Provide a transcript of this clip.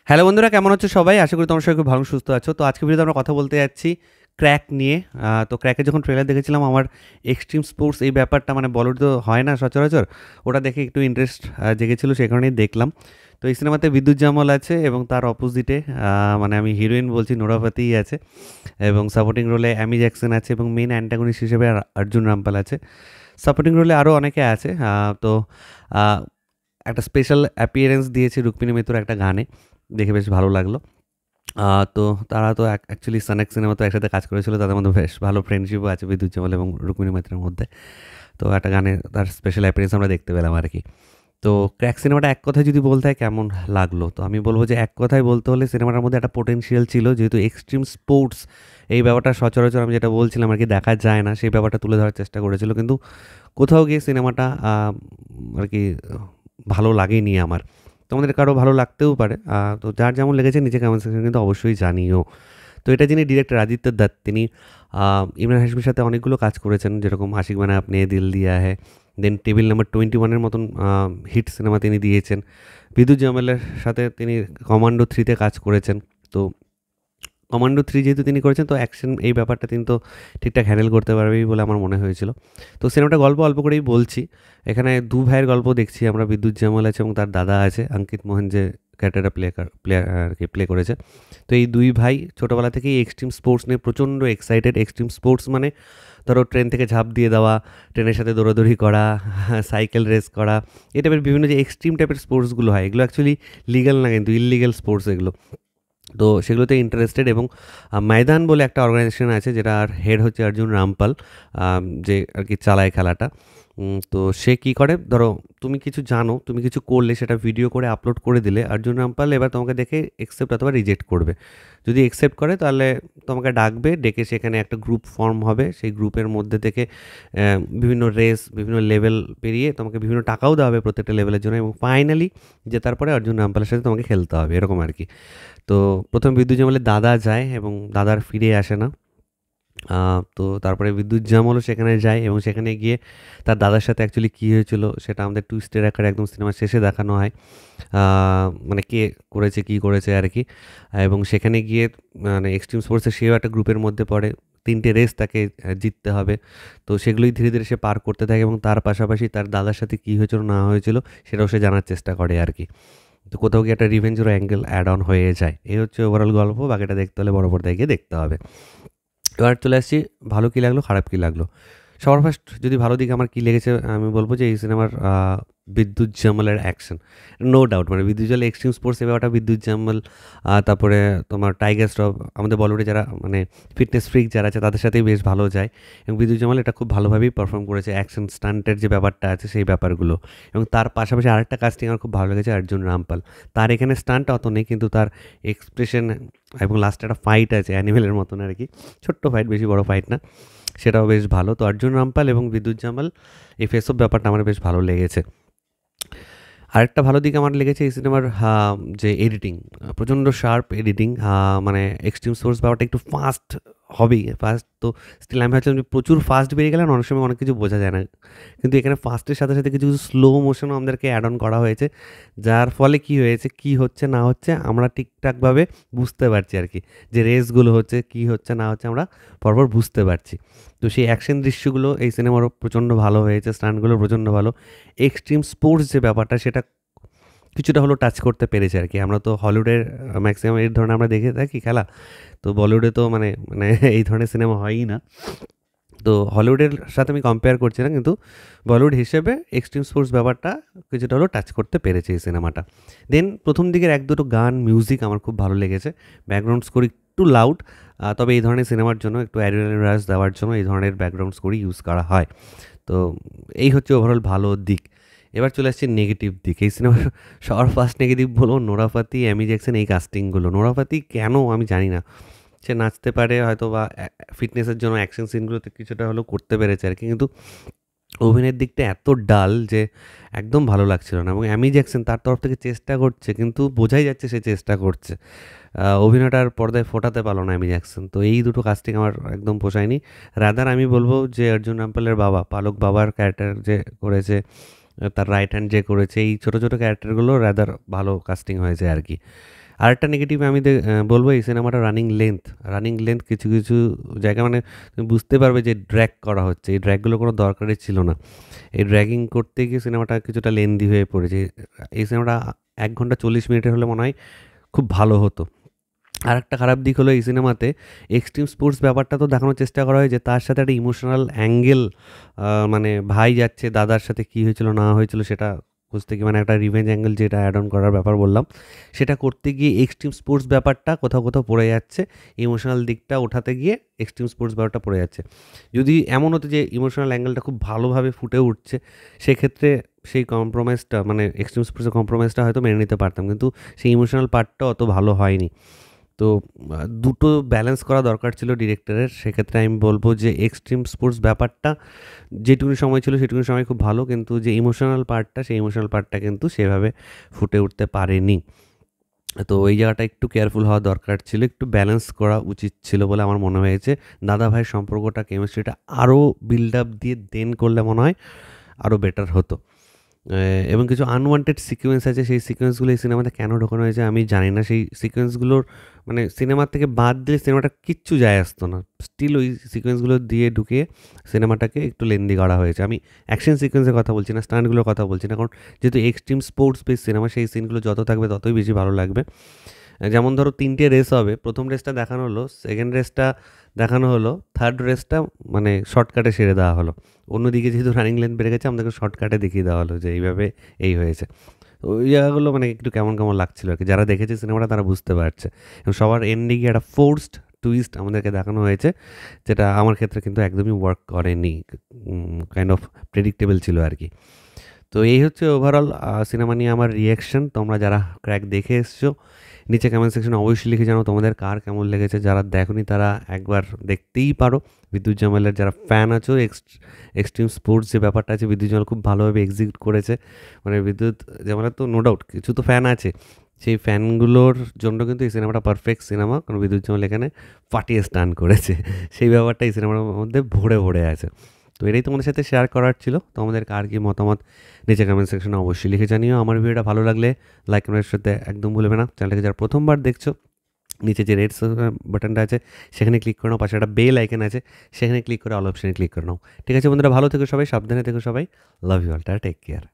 Hello বন্ধুরা, কেমন আছো সবাই? আশা করি তোমরা সবাই খুব ভালো সুস্থ আছো। তো আজকে ভিডিওতে আমরা কথা বলতে যাচ্ছি ক্র্যাক নিয়ে। তো ক্র্যাকের যখন ট্রেলার দেখেছিলাম, আমার এক্সট্রিম স্পোর্টস এই ব্যাপারটা মানে বলিউড তো হয় না সচরাচর, ওটা দেখে একটু ইন্টারেস্ট জেগেছিল, সেই কারণেই দেখলাম। তো এই সিনেমাতে বিদ্যুৎ জামল আছে এবং তার অপোজিটে মানে আমি হিরোইন বলছি নোরা ফাতেহি আছে, এবং সাপোর্টিং রোলে অ্যামি জ্যাকসন আছে, এবং মেন অ্যান্টাগনিস্ট হিসেবে অর্জুন রামপাল আছে। সাপোর্টিং রোলে আরও অনেকে আছে। তো আহ, একটা স্পেশাল অ্যাপিয়ারেন্স দিয়েছে রুক্মিণী মিত্র একটা গানে, দেখে বেশ ভালো লাগলো। তো তারা তো অ্যাকচুয়ালি সানেক সিনেমা তো একসাথে কাজ করেছিল, তাদের মধ্যে বেশ ভালো ফ্রেন্ডশিপও আছে বিদ্যুৎ জামাল এবং রুক্মিণী মৈত্রের মধ্যে। তো একটা গানে তার স্পেশাল অ্যাপিয়ারেন্স আমরা দেখতে পেলাম আর কি। তো ক্র্যাক সিনেমাটা এক কথায় যদি বলতে হয় কেমন লাগলো, তো আমি বলবো যে এক কথায় বলতে হলে সিনেমাটার মধ্যে একটা পোটেনশিয়াল ছিল, যেহেতু এক্সট্রিম স্পোর্টস এই ব্যাপারটা সচরাচর আমি যেটা বলছিলাম আর কি দেখা যায় না, সেই ব্যাপারটা তুলে ধরার চেষ্টা করেছিল, কিন্তু কোথাও গিয়ে সিনেমাটা আর কি ভালো লাগেনি আমার। তোমাদের কারো ভালো লাগতেও পারে। তো যার যেমন লেগেছে নিচে কমেন্ট সেকশন কিন্তু অবশ্যই জানিও। তো এটা যিনি ডিরেক্টর আদিত্য দত্ত, তিনি ইমরান হাশমির সাথে অনেকগুলো কাজ করেছেন, যেরকম আশিক বানা আপনে দিল দিয়া হ্যায়, দেন টেবিল নাম্বার 21 মতন হিট সিনেমা তিনি দিয়েছেন। বিদ্যুৎ জামালের সাথে তিনি কমান্ডো 3তে কাজ করেছেন। তো কমান্ডো 3 যেহেতু তিনি করেছেন, তো অ্যাকশন এই ব্যাপারটা তিনি তো ঠিকঠাক হ্যান্ডেল করতে পারবেই বলে আমার মনে হয়েছিল। তো সিনেমাটা গল্প অল্প করেই বলছি। এখানে দু ভাইয়ের গল্প দেখছি আমরা, বিদ্যুৎ জামাল আছে এবং তার দাদা আছে অঙ্কিত মোহন, যে ক্যারেক্টারটা প্লেয়ার আর কি প্লে করেছে। তো এই দুই ভাই ছোটোবেলা থেকেই এক্সট্রিম স্পোর্টস নিয়ে প্রচণ্ড এক্সাইটেড। এক্সট্রিম স্পোর্টস মানে ধরো ট্রেন থেকে ঝাঁপ দিয়ে দেওয়া, ট্রেনের সাথে দৌড়াদৌড়ি করা, সাইকেল রেস করা, এই টাইপের বিভিন্ন যে এক্সট্রিম টাইপের স্পোর্টসগুলো হয়, এগুলো অ্যাকচুয়ালি লিগ্যাল না, কিন্তু ইললিগ্যাল স্পোর্টস এগুলো। তো সেগুলোতে ইন্টারেস্টেড, এবং ময়দান বলে একটা অর্গানাইজেশন আছে যেটার হেড হচ্ছে অর্জুন রামপাল, যে আর কি চালায় খেলাটা। তো সে কী করে, ধরো তুমি কিছু জানো, তুমি কিছু করলে সেটা ভিডিও করে আপলোড করে দিলে অর্জুন রামপাল এবার তোমাকে দেখে একসেপ্ট অথবা রিজেক্ট করবে। যদি একসেপ্ট করে তাহলে তোমাকে ডাকবে, ডেকে সেখানে একটা গ্রুপ ফর্ম হবে, সেই গ্রুপের মধ্যে থেকে বিভিন্ন রেস, বিভিন্ন লেভেল পেরিয়ে তোমাকে বিভিন্ন টাকাও দেওয়া হবে প্রত্যেকটা লেভেলের জন্য, এবং ফাইনালি জেতার পরে অর্জুন রামপালের সাথে তোমাকে খেলতে হবে, এরকম আর কি। তো প্রথম বিদ্যুৎ জামালের দাদা যায় এবং দাদার ফিরে আসে না। তো তারপরে বিদ্যুৎ জামালও সেখানে যায়, এবং সেখানে গিয়ে তার দাদার সাথে অ্যাকচুয়ালি কী হয়েছিল সেটা আমাদের টুইস্টের আকারে একদম সিনেমার শেষে দেখানো হয়। মানে কে করেছে, কী করেছে আর কি। এবং সেখানে গিয়ে মানে এক্সট্রিম স্পোর্টসে সেও একটা গ্রুপের মধ্যে পড়ে, 3টে রেস তাকে জিততে হবে। তো সেগুলোই ধীরে ধীরে সে পার করতে থাকে, এবং তার পাশাপাশি তার দাদার সাথে কী হয়েছিল না হয়েছিল সেটাও সে জানার চেষ্টা করে আর কি। তো কোথাও গিয়ে একটা রিভেঞ্জেরও অ্যাঙ্গেল অ্যাড অন হয়ে যায়। এই হচ্ছে ওভারঅল গল্প, বাকিটা দেখতে হলে বড় পর্দায় গিয়ে দেখতে হবে। এবার চলে আসছি ভালো কী লাগলো, খারাপ কী লাগলো। সবার ফার্স্ট যদি ভালো দিকে আমার কী লেগেছে, আমি বলবো যে এই সিনেমার বিদ্যুৎ জামালের অ্যাকশন, নো ডাউট মানে বিদ্যুৎ জামাল এক্সট্রিম স্পোর্টস এ ব্যাপারটা বিদ্যুৎ জামাল, তারপরে তোমার টাইগার শ্রফ, আমাদের বলিউডে যারা মানে ফিটনেস ফ্রিক যারা আছে তাদের সাথেই বেশ ভালো যায়, এবং বিদ্যুৎ জামাল এটা খুব ভালোভাবেই পারফর্ম করেছে, অ্যাকশন স্টান্টের যে ব্যাপারটা আছে সেই ব্যাপারগুলো। এবং তার পাশাপাশি আরেকটা কাস্টিং আমার খুব ভালো লেগেছে, অর্জুন রামপাল। তার এখানে স্টান্ট অত নেই, কিন্তু তার এক্সপ্রেশন, এবং লাস্টে একটা ফাইট আছে অ্যানিমেলের মতন আর কি, ছোট্ট ফাইট, বেশি বড় ফাইট না, সেটাও বেশ ভালো। তো অর্জুন রামপাল এবং বিদ্যুৎ জামাল এই ফেস অফ ব্যাপারটা আমার বেশ ভালো লেগেছে। আরেকটা ভালো দিক আমার লেগেছে এই সিনেমার যে এডিটিং, প্রচণ্ড শার্প এডিটিং। মানে এক্সট্রিম সোর্স ব্যাপারটা একটু ফাস্ট হবেই, ফাস্ট তো স্টিল আমি ভাবছিলাম যে প্রচুর ফাস্ট বেরিয়ে গেলে না অনেক সময় অনেক কিছু বোঝা যায় না, কিন্তু এখানে ফাস্টের সাথে সাথে কিছু কিছু স্লো মোশনও আমাদেরকে অ্যাড অন করা হয়েছে, যার ফলে কী হয়েছে, কী হচ্ছে না হচ্ছে আমরা ঠিকঠাকভাবে বুঝতে পারছি আর কি, যে রেসগুলো হচ্ছে, কী হচ্ছে না হচ্ছে আমরা পরপর বুঝতে পারছি। তো সেই অ্যাকশন দৃশ্যগুলো এই সিনেমারও প্রচণ্ড ভালো হয়েছে, স্টান্টগুলো প্রচণ্ড ভালো। এক্সট্রিম স্পোর্টস যে ব্যাপারটা সেটা কিছুটা হলেও টাচ করতে পেরেছে আর কি। আমরা তো হলিউডের ম্যাক্সিমাম এই ধরনের আমরা দেখে থাকি খেলা, তো বলিউডে তো মানে মানে এই ধরনের সিনেমা হয়ই না। তো হলিউডের সাথে আমি কম্পেয়ার করছি না, কিন্তু বলিউড হিসেবে এক্সট্রিম স্পোর্টস ব্যাপারটা কিছুটা হলেও টাচ করতে পেরেছে এই সিনেমাটা। দেন প্রথম দিকের এক দুটো গান, মিউজিক আমার খুব ভালো লেগেছে। ব্যাকগ্রাউন্ড স্কোর একটু লাউড, তবে এই ধরনের সিনেমার জন্য একটু অ্যাড্রিনালিন রাশ দেওয়ার জন্য এই ধরনের ব্যাকগ্রাউন্ড স্কোরই ইউজ করা হয়। তো এই হচ্ছে ওভারঅল ভালো দিক। এবার চলে আসছি নেগেটিভ দিক। এই সিনেমার সবার ফার্স্ট নেগেটিভ বলবো নোরা ফাতেহি, অ্যামি জ্যাকসন, এই কাস্টিংগুলো। নোরা ফাতেহি কেন আমি জানি না, সে নাচতে পারে হয়তো বা ফিটনেসের জন্য অ্যাকশন সিনগুলোতে কিছুটা হলেও করতে পেরেছে আর কি, কিন্তু অভিনয়ের দিকটা এত ডাল যে একদম ভালো লাগছিল না। এবং অ্যামি জ্যাকসন তার তরফ থেকে চেষ্টা করছে, কিন্তু বোঝাই যাচ্ছে সে চেষ্টা করছে, অভিনয়টা আর পর্দায় ফোটাতে পারলো না অ্যামি জ্যাকসন। তো এই দুটো কাস্টিং আমার একদম পোষায়নি। রাদার আমি বলবো যে অর্জুন রামপালের বাবা, পালক বাবার ক্যারেক্টার যে করেছে তার রাইট হ্যান্ড যে করেছে, এই ছোটো ছোটো ক্যারেক্টারগুলো রাদার ভালো কাস্টিং হয়েছে আর কি। আরেকটা নেগেটিভ আমি বলবো এই সিনেমাটা রানিং লেন্থ কিছু কিছু জায়গা মানে তুমি বুঝতে পারবে যে ড্র্যাগ করা হচ্ছে, এই ড্র্যাগগুলো কোনো দরকারই ছিল না। এই ড্র্যাগিং করতে গিয়ে সিনেমাটা কিছুটা লেন্দি হয়ে পড়েছে। এই সিনেমাটা 1 ঘন্টা 40 মিনিটের হলে মনে হয় খুব ভালো হতো। আর একটা খারাপ দিক হলো এই সিনেমাতে এক্সট্রিম স্পোর্টস ব্যাপারটা তো দেখানোর চেষ্টা করা হয় যে তার সাথে একটা ইমোশনাল অ্যাঙ্গেল, মানে ভাই যাচ্ছে দাদার সাথে কী হয়েছিল না হয়েছিল সেটা খুঁজতে গিয়ে, মানে একটা রিভেঞ্জ অ্যাঙ্গেল যেটা অ্যাড অন করার ব্যাপার বললাম, সেটা করতে গিয়ে এক্সট্রিম স্পোর্টস ব্যাপারটা কোথাও কোথাও পড়ে যাচ্ছে। ইমোশনাল দিকটা ওঠাতে গিয়ে এক্সট্রিম স্পোর্টস ব্যাপারটা পড়ে যাচ্ছে। যদি এমন হতো যে ইমোশনাল অ্যাঙ্গেলটা খুব ভালোভাবে ফুটে উঠছে, সেক্ষেত্রে সেই কম্প্রোমাইজটা মানে এক্সট্রিম স্পোর্টসের কম্প্রোমাইজটা হয়তো মেনে নিতে পারতাম, কিন্তু সেই ইমোশনাল পার্টটা অত ভালো হয়নি। তো দুটো ব্যালেন্স করা দরকার ছিল ডিরেক্টরের। সেক্ষেত্রে আমি বলবো যে এক্সট্রিম স্পোর্টস ব্যাপারটা যেটুকুনি সময় ছিল সেটুকুনি সময় খুব ভালো, কিন্তু যে ইমোশনাল পার্টটা সেই ইমোশনাল পার্টটা কিন্তু সেভাবে ফুটে উঠতে পারেনি। তো এই জায়গাটা একটু কেয়ারফুল হওয়া দরকার ছিল, একটু ব্যালেন্স করা উচিত ছিল বলে আমার মনে হয়েছে। দাদা ভাইয়ের সম্পর্কটা, কেমিস্ট্রিটা আরও বিল্ড আপ দিয়ে দেন করলে মনে হয় আরও বেটার হতো। এবং কিছু আনওয়ান্টেড সিকোয়েন্স আছে, সেই সিকোয়েন্সগুলো এই সিনেমাতে কেন ঢোকানো হয়েছে আমি জানি না। সেই সিকোয়েন্সগুলোর মানে সিনেমা থেকে বাদ দিলে সিনেমাটা কিচ্ছু যায় আসতো না, স্টিল ওই সিকোয়েন্সগুলো দিয়ে ঢুকিয়ে সিনেমাটাকে একটু লেন্দি করা হয়েছে। আমি অ্যাকশন সিকোয়েন্সের কথা বলছি না, স্টান্টগুলোর কথা বলছি না, কারণ যেহেতু এক্সট্রিম স্পোর্টস বেস সিনেমা, সেই সিনগুলো যত থাকবে ততই বেশি ভালো লাগবে। যেমন ধরো 3টে রেস হবে, প্রথম রেসটা দেখানো হলো, সেকেন্ড রেসটা দেখানো হলো, থার্ড রেসটা মানে শর্টকাটে সেরে দেওয়া হলো। অন্যদিকে যেহেতু রানিং লেন্থ বেড়ে গেছে, আমাদেরকে শর্টকাটে দেখিয়ে দেওয়া হলো যে এইভাবে এই হয়েছে। তো ওই জায়গাগুলো মানে একটু কেমন কেমন লাগছিলো আর কি। যারা দেখেছে সিনেমাটা তারা বুঝতে পারছে। এবং সবার এন্ডে গিয়ে একটা ফোর্সড টুইস্ট আমাদেরকে দেখানো হয়েছে, যেটা আমার ক্ষেত্রে কিন্তু একদমই ওয়ার্ক করেনি, কাইন্ড অফ প্রেডিক্টেবল ছিল আর কি। তো এই হচ্ছে ওভারঅল সিনেমা নিয়ে আমার রিয়াকশন। তোমরা যারা ক্র্যাক দেখে এসছো নিচে কমেন্ট সেকশনে অবশ্যই লিখে জানাও তোমাদের কার কেমন লেগেছে। যারা দেখোনি তারা একবার দেখতেই পারো। বিদ্যুৎ জামালের যারা ফ্যান আছো, এক্সট্রিম স্পোর্টস যে ব্যাপারটা আছে বিদ্যুৎ জামাল খুব ভালোভাবে এক্সিকিউট করেছে। মানে বিদ্যুৎ জামালের তো নো ডাউট কিছু তো ফ্যান আছে, সেই ফ্যানগুলোর জন্য কিন্তু এই সিনেমাটা পারফেক্ট সিনেমা, কারণ বিদ্যুৎ জামাল এখানে ফাটিয়ে স্টান করেছে। সেই ব্যাপারটা এই সিনেমার মধ্যে ভরে ভরে আছে। তো এটাই তোমাদের সাথে শেয়ার করার ছিল। তোমাদের কার কি মতামত নিচে কমেন্ট সেকশনে অবশ্যই লিখে জানিও। আমার ভিডিওটা ভালো লাগলে লাইক কমেন্টের সাথে একদম ভুলবে না। চ্যানেলটাকে যারা প্রথমবার দেখছো, নিচে যে রেড বাটনটা আছে সেখানে ক্লিক করে নাও, পাশে একটা বেল আইকন আছে সেখানে ক্লিক করে অল অপশানে ক্লিক করে নাও। ঠিক আছে বন্ধুরা, ভালো থেকো সবাই, সাবধানে থেকো সবাই, love you all, take care.